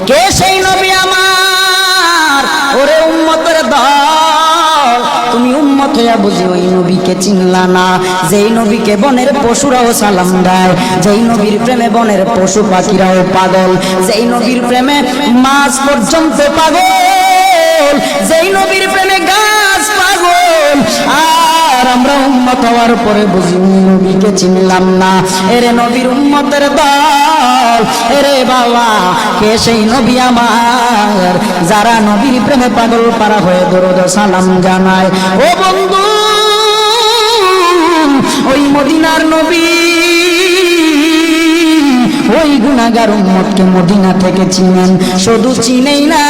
কে সেই নবী আমার? ওরে উম্মতের দল, তুমি উম্মত হইয়া বুঝি ওই নবীকে চিনলা না, যেই নবীকে বনের পশুরাও সালাম দেয়, যেই নবীর প্রেমে বনের পশু পাখিরাও পাগল, যেই নবীর প্রেমে মাছ পর্যন্ত পাগল, যেই নবীর প্রেমে গাছ পাগল, আর আমরা উম্মত হওয়ার পরে বুঝি নবীকে চিনলাম না। এরে নবীর উম্মতের দল, এরে বাবা কে সেই নবী আমার, যারা নবীর প্রেমে পাগল পারা হয়ে দরুদ সালাম জানায়। ও বন্ধু, ওই মদিনার নবী ওই গুনাহগার উম্মতকে মদিনা থেকে চিনেন, শুধু চিনেই না,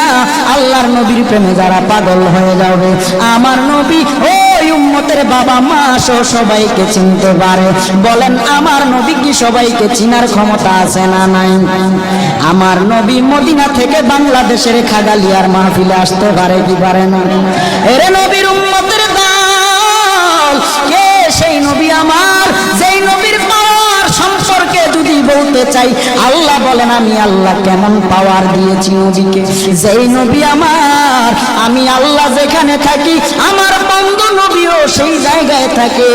আল্লাহর নবীর প্রেমে যারা পাগল হয়ে যাবে, আমার নবী ওই উম্মতের বাবা মা সহ সবাইকে চিনতে পারে। বলেন আমার নবী কি সবাইকে চিনার ক্ষমতা আছে না নাই? আমার নবী মদিনা থেকে বাংলাদেশের খাগালিয়ার মাহফিলে আসতে পারে কি পারে না? এরে নবীর উম্মতের দল, কে সেই নবী আমার, যেই নবীর পাওয়ার সম্পর্কে যদি বলতে চাই, আল্লাহ বলেন আমি আল্লাহ কেমন পাওয়ার দিয়েছি নবীকে। যেই নবী আমার, আমি আল্লাহ যেখানে থাকি আমার বন্ধু নবীও সেই জায়গায় থাকে।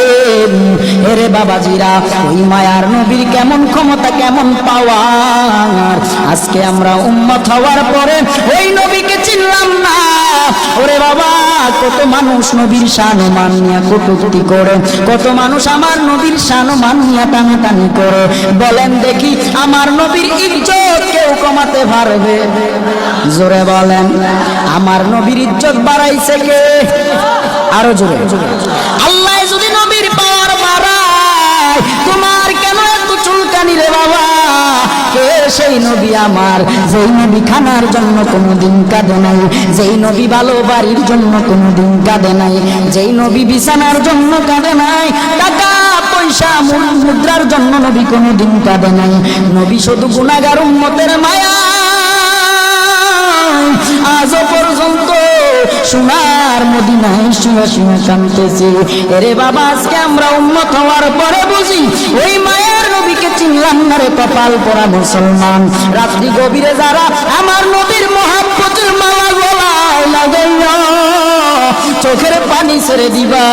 এরে বাবাজিরা, ওই মায়ার নবীর কেমন ক্ষমতা, কেমন পাওয়ার, আজকে আমরা উম্মত হওয়ার পরে ওই নবীকে চিনলাম না। ওরে বাবা, কত মানুষ নবীর শান ও মান নিয়ে কটূক্তি করে, কত মানুষ আমার নবীর শান ও মান নিয়ে টানাটানি করে। বলেন দেখি আমার নবীর ইজ্জত কেউ কমাতে পারবে? জোরে বলেন, আমার নবীর ইজ্জত বাড়াইছে কে? আরো জোরে। আল্লাহ যদি নবীর পাওয়ার বাড়ায়, তোমার কেন এত চুলকানি রে বাবা? কে সেই নবী আমার, যেই নবী খানার জন্য কোনোদিন কাঁদে নাই, যেই নবী ভালো বাড়ির জন্য কোনোদিন কাঁদে নাই, যেই নবী বিছানার জন্য কাঁদে নাই, টাকা পয়সা মুদ্রার জন্য নবী কোনোদিন কাঁদে নাই। নবী শুধু গুনাহগার উম্মতের মায়া আজও পর্যন্ত সোনার মদিনায় শুয়ে শুয়ে কাঁদতেছে। এরে বাবা, আজকে আমরা উম্মত হওয়ার পরে বুঝি ওই মায়ের নবীকে চিনলাম না রে কপাল পরা মুসলমান। রাত্রি গভীরে যারা আমার নবীর মহাব্বতের মালা গলায় লাগাইয়া চোখের পানি ছেড়ে দিবা,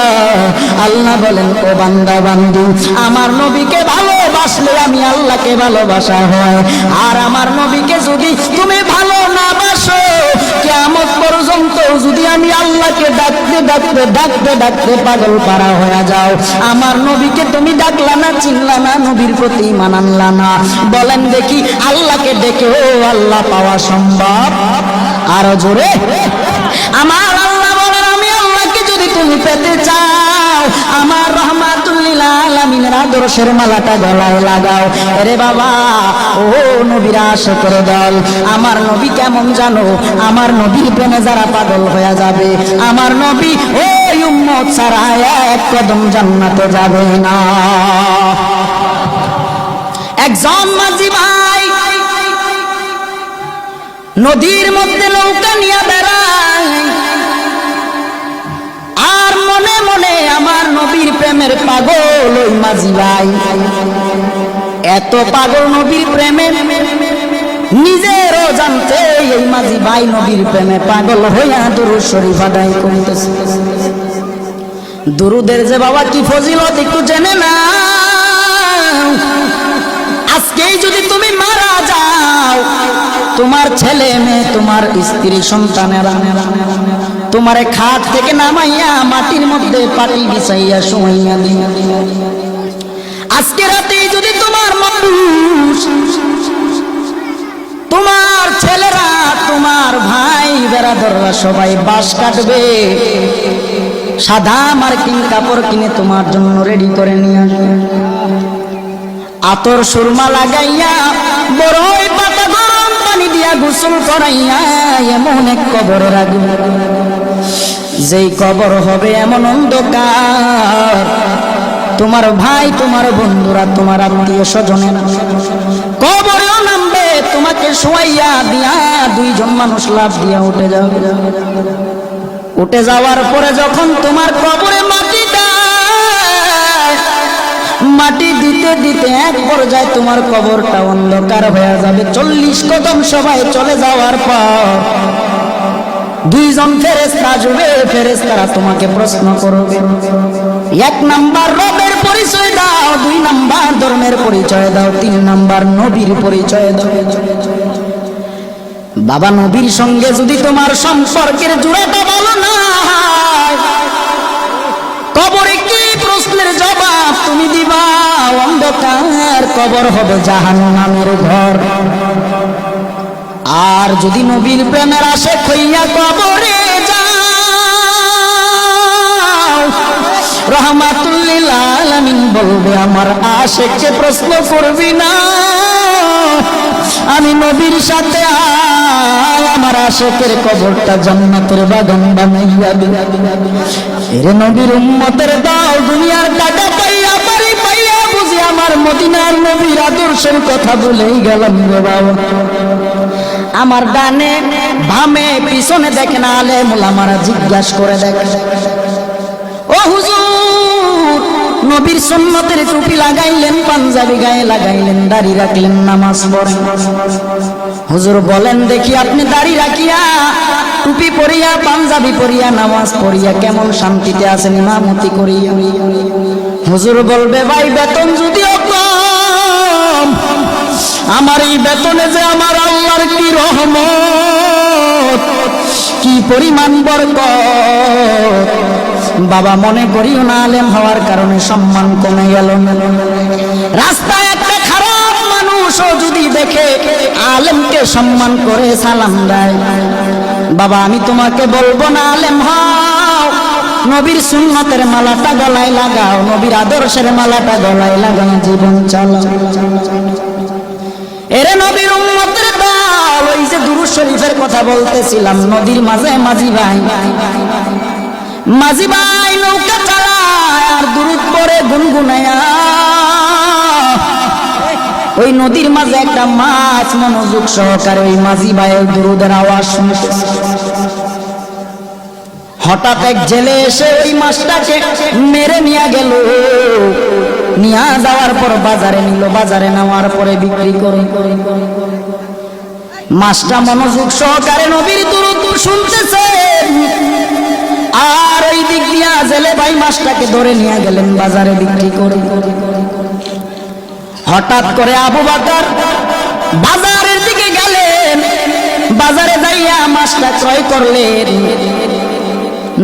আল্লাহ বলেন ও বান্দা বান্দি, আমার নবীকে ভালোবাসলে আমি আল্লাহকে ভালোবাসা হয়। আর আমার নবীকে যদি তুমি ভালো না বাসো, কিয়ামত পর্যন্ত যদি আমি আল্লাহকে ডাকতে ডাকতে ডাকতে ডাকতে পাগল পারা হয়ে যাও, আমার নবীকে তুমি ডাকলা না, চিনলা না, নবীর প্রতি ঈমান আনলা না, বলেন দেখি আল্লাহকে ডেকেও আল্লাহ পাওয়া সম্ভব? আরো জোরে। আমার আল্লাহ বলেন আমি আল্লাহকে যদি তুমি পেতে চাও, আমার রহমাতুল লিল আলামিনের আদর্শের মালাটা গলায় লাগাও। আরে বাবা, ও নবীর আশিকের দল, আমার নবী কেমন জানো? আমার নবীর প্রেমে যারা পাগল হয়ে যাবে, আমার নবী ওই উম্মত ছাড়া এক কদম জান্নাতে যাবে না। একজন মাঝি ভাই নদীর মধ্যে নৌকা নিয়ে বেড়ায়, আর মনে মনে আমার নবীর প্রেমের পাগল ওই মাঝি ভাই। এত পাগল নবীর প্রেমে নিজেরও জানতে এই মাঝি ভাই নবীর প্রেমে পাগল হইয়া দুরূদ শরীফ আদায় করতেছে। দুরূদের যে বাবা কি ফজিলত একটু জেনে না। আজকেই যদি তুমি মারা যাও, তোমার ছেলে মেয়ে, তোমার স্ত্রী সন্তানেরা তোমারে খাট থেকে নামাইয়া মাটির মধ্যে পাটি বিছাইয়া শোয়াইয়া দিবে। আজকে রাতে যদি তোমার মানুষ, তোমার ছেলেরা, তোমার ভাই বেরাদররা সবাই বাঁশ কাটবে, সাদা মার্কিন কাপড় কিনে তোমার জন্য রেডি করে নিয়ে আসবে, আতর সুরমা লাগাইয়া বড়ই পাতা গরম পানি দিয়া গোসল করাইয়া এমন এক কবর রাখবে, যেই কবর হবে এমন অন্ধকার, তোমার ভাই, তোমার বন্ধুরা, তোমার আত্মীয় স্বজনেরা কবরেও নামবে, তোমাকে শোয়াইয়া দিয়া দুইজন মানুষ লাফ দিয়া উঠে যাবে। উঠে যাওয়ার পরে যখন তোমার কবরে মাটি দেয়, মাটি দিতে দিতে এক পর্যায়ে তোমার কবরটা অন্ধকার হয়ে যাবে। 40 কদম সবাই চলে যাওয়ার পর দুইজন ফেরেশতা আসবে, ফেরেশতারা তোমাকে প্রশ্ন করবে, 1 নাম্বার রবের পরিচয় দাও, 2 নাম্বার ধর্মের পরিচয় দাও, 3 নাম্বার নবীর পরিচয় দাও। বাবা, নবীর সঙ্গে যদি তোমার সম্পর্কের জোড়াটা ভালো না হয়, কবরে কি প্রশ্নের জবাব তুমি দিবা? অন্ধকার কবর হবে জাহান্নামের ঘর। আর যদি নবীর প্রেমের আশে হইয়া কবরে যাও, রহমাতুল লিল আলামিন বলবে আমার আশিককে প্রশ্ন করবি না, আমি নবীর সাথে আমার আশিকের কবরটা জান্নাতের বাগান বানাইয়া দে। এরে নবীর উম্মতের দাও, দুনিয়ার টাকা পাইয়া বাড়ি পাইয়া বুঝি আমার মদিনার নবীর আদর্শের কথা বলেই গেলাম রে বাবা। আমার ডানে বামে পিছনে দেখে না আলেম ওলামারা জিজ্ঞাসা করে দেখে, ও হুজুর, নবীর সুন্নতের টুপি লাগাইলেন, পাঞ্জাবি গায়ে লাগাইলেন, দাড়ি রাখলেন, নামাজ পড়েন। হুজুর বলেন দেখি, আপনি দাড়ি রাখিয়া টুপি পরিয়া পাঞ্জাবি পরিয়া নামাজ পড়িয়া কেমন শান্তিতে আছেন ইমামতি করিয়া? হুজুর বলবে, ভাই বেতন যদিও কম, আমার এই বেতনে যে আমার আল্লাহর কি রহমত, কি পরিমাণ বরকত। বাবা, মনে করিও না আলেম হওয়ার কারণে সম্মান কমে গেল। রাস্তায় একটা খারাপ মানুষও যদি দেখে আলেমকে সম্মান করে সালাম দেয়, বাবা আমি তোমাকে বলবো না আলেম হও, নবীর সুন্নতের মালাটা গলায় লাগাও, নবীর আদর্শের মালাটা গলায় লাগাও, জীবন চালাও। এরে নবীর উম্মতের দল, ওই যে দুরূদ শরীফের কথা বলতেছিলাম, নদীর মাঝে মাঝি ভাই নৌকা চালায় আর দুরূদ পড়ে গুনগুনায়া। ওই নদীর মাঝে একটা মাছ মনোযোগ সহকারে ওই মাঝি ভাইয়ের দুরূদের আওয়াজ শুনতেছে। হঠাৎ এক জেলে এসে ওই মাছটাকে মেরে নিয়ে গেল, নিয়ে যাওয়ার পর বাজারে নিল, বাজারে নেওয়ার পরে বিক্রি করে। মাছটা মনোযোগ সহকারে নবীর দুরূদ শুনতেছে, আর ওই দিক দিয়া জেলে ভাই মাছটাকে ধরে নিয়ে গেলেন বাজারে বিক্রি করে। হঠাৎ করে আবু বকর বাজারের দিকে গেলেন, বাজারে যাইয়া মাছটা ক্রয় করলেন।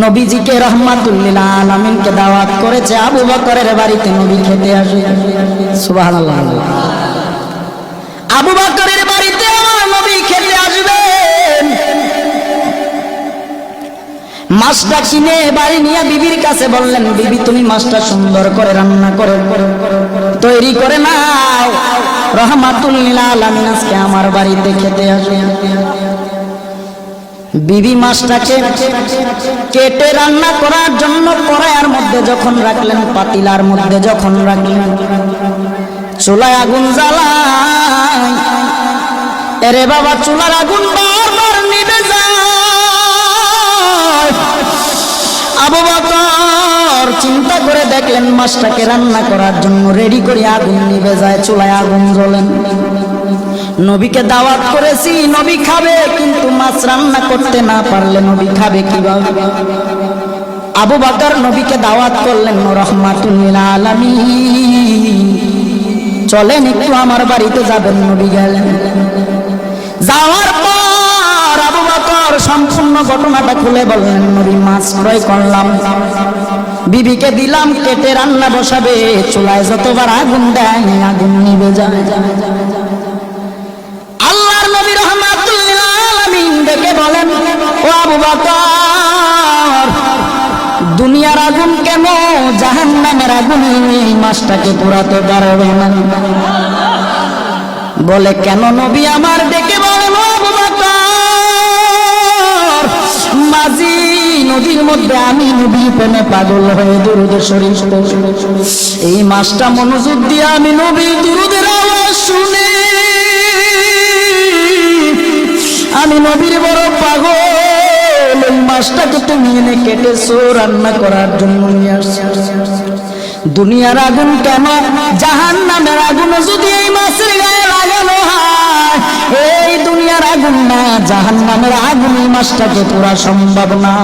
নবীজিকে রহমাতুল লিল আলামিনকে দাওয়াত করেছে আবু বকরের বাড়িতে নবী খেতে আসে। সুবহানাল্লাহ। আবু বকরের বাড়িতে আমার নবী খেতে আসবেন। মাছটা কিনে বাড়ি নিয়ে বিবির কাছে বললেন, বিবি তুমি মাছটা সুন্দর করে রান্না করে তৈরি করে নাও, রহমাতুল লিল আলামিন আজকে আমার বাড়িতে খেতে আসে। বিবি মাছটাকে কেটে রান্না করার জন্য কড়াইয়ের মধ্যে যখন রাখলেন, পাতিলার মধ্যে যখন রাখলেন, চুলায় আগুন জ্বালায়। এরে বাবা, চুলার আগুন বারবার নিভে যায়। আবু বকর চিন্তা করে দেখলেন মাছটাকে রান্না করার জন্য রেডি করে, আগুন নিভে যায়, চুলায় আগুন জ্বলেন। নবীকে দাওয়াত করেছি, নবী খাবে, কিন্তু মাছ রান্না করতে না পারলে নবী খাবে কিভাবে? আবু বকর নবীকে দাওয়াত করলেন, রহমাতুল লিল আলামিন চলেন একটু আমার বাড়িতে যাবেন। নবী গেলেন, যাওয়ার পর আবু বকর সম্পূর্ণ ঘটনাটা খুলে বললেন, নবী মাছ ক্রয় করলাম, বিবিকে দিলাম, কেটে রান্না বসাবে, চুলায় যতবার আগুন দেয় আগুন নিভে যায়। আল্লাহর নবী রহমাতুল লিল আলামিন ডেকে বলেন, ও আবু বকর, দুনিয়ার আগুন কেন জাহান্নামের আগুন এই মাছটাকে পোড়াতে পারবে না? বলে কেন? নবী আমার ডেকে বলেন, আবু বকর, মাঝি নদীর মধ্যে আমি নবীর প্রেমে পাগল হয়ে দুরূদ শরীফ এই মাছটা মনোযোগ দিয়ে আমি নবীর দুরূদের আওয়াজ শুনে আমি নবীর বড় পাগল। এই মাছটাকে তুমি এনে কেটেছো, রান্না করার জন্য নিয়ে আসছো। দুনিয়ার আগুন কেন, জাহান্নামের আগুন যদি এই মাছের গায়ে লাগানো হয়, এই দুনিয়ার আগুন না জাহান্নামের আগুন এই মাছটাকে পুরা সম্ভব না।